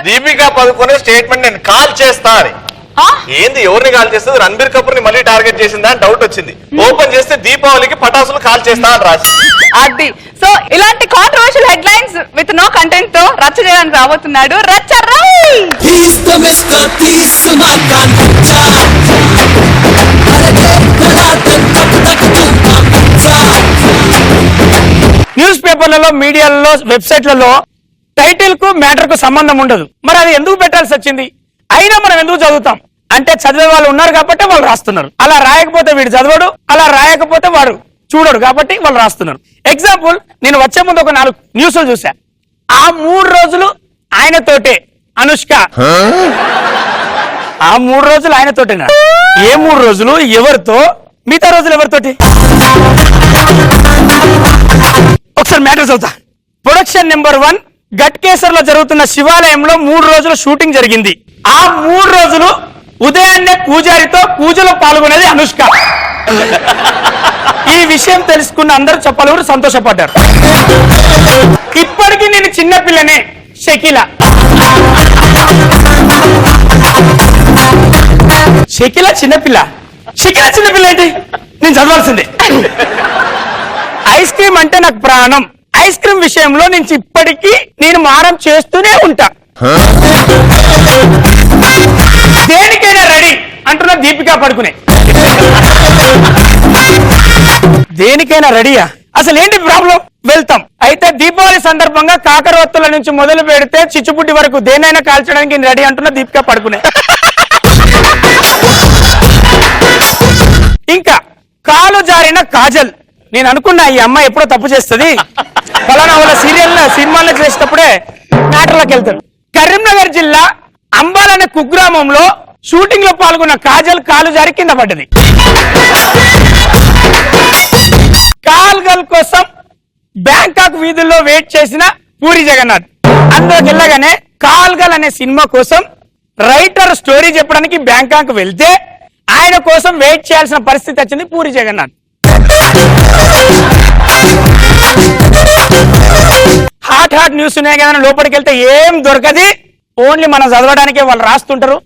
Deepika Padukone statement నేను call చేస్తా అని. ఏంది ఎవరిని కాల్ చేస్తుంది? రణబీర్ కపూర్ ని మళ్ళీ టార్గెట్ చేసిందా అని డౌట్ వచ్చింది. ఓపెన్ చేస్తే దీపావళికి పటాసులు కాల్ చేస్తా అని రాసి అది. సో ఇలాంటి controversial headlines with no content తో రచ్చ చేయడానికి రాబోతున్నాడు రచ్చ రై. న్యూస్ పేపర్లలో, మీడియాలలో, వెబ్సైట్లలో టైటిల్ కు మ్యాటర్ కు సంబంధం ఉండదు. మరి అది ఎందుకు పెట్టాల్సి వచ్చింది? అయినా మనం ఎందుకు చదువుతాం అంటే చదివే వాళ్ళు ఉన్నారు కాబట్టి వాళ్ళు రాస్తున్నారు. అలా రాయకపోతే వీడు చదవడు, అలా రాయకపోతే వాడు చూడడు కాబట్టి వాళ్ళు రాస్తున్నారు. ఎగ్జాంపుల్, నేను వచ్చే ముందు ఒక 4 న్యూస్లు చూసా. ఆ 3 రోజులు ఆయనతోటే అనుష్క. ఆ 3 రోజులు ఆయనతోటేనా? ఏ 3 రోజులు ఎవరితో? మిగతా రోజులు ఎవరితోటి? ఒకసారి మ్యాటర్ చదువుతా. ప్రొడక్షన్ నెంబర్ 1 గట్కేసర్ లో జరుగుతున్న శివాలయంలో 3 రోజుల షూటింగ్ జరిగింది. ఆ 3 రోజులు ఉదయాన్నే పూజారితో పూజలో పాల్గొనేది అనుష్క. ఈ విషయం తెలుసుకున్న అందరూ చెప్పలేరు, సంతోషపడ్డారు. ఇప్పటికీ నేను చిన్నపిల్లనే. షకీల చిన్నపిల్ల. షకీల చిన్నపిల్ల ఏంటి? నేను చదవాల్సిందే. ఐస్ క్రీమ్ అంటే నాకు ప్రాణం. ఐస్ క్రీమ్ విషయంలో నుంచి ఇప్పటికీ నేను మారం చేస్తూనే ఉంటా. దేనికైనా రెడీ అంటున్న దీపికా పడుకునే. దేనికైనా రెడీయా? అసలు ఏంటి ప్రాబ్లం? వెళ్తాం. అయితే దీపావళి సందర్భంగా కాకరవత్తుల నుంచి మొదలు పెడితే చిచ్చుబుడ్డి వరకు దేనైనా కాల్చడానికి రెడీ అంటున్న దీపికా పడుకునే. ఇంకా కాలు జారిన కాజల్. నేను అనుకున్నా ఈ అమ్మాయి ఎప్పుడో తప్పు చేస్తుంది, ఫలానా వాళ్ళ సినిమాల్లో చేసేటప్పుడే మ్యాటర్లోకి వెళ్తాడు. కరీంనగర్ జిల్లా అంబాల్ అనే కుగ్రామంలో షూటింగ్ లో పాల్గొన్న కాజల్ కాలు జారి కింద పడ్డది. కాల్గల్ కోసం బ్యాంకాక్ వీధుల్లో వెయిట్ చేసిన పూరి జగన్నాథ్ అందులోకి వెళ్ళగానే కాల్గల్ అనే సినిమా కోసం రైటర్ స్టోరీ చెప్పడానికి బ్యాంకాక్ వెళ్తే ఆయన కోసం వెయిట్ చేయాల్సిన పరిస్థితి వచ్చింది పూరి జగన్నాథ్. హాట్ న్యూస్ ఉన్నాయి కదా, లోపలికి వెళ్తే ఏం దొరకది. ఓన్లీ మనం చదవడానికే వాళ్ళు రాస్తుంటారు.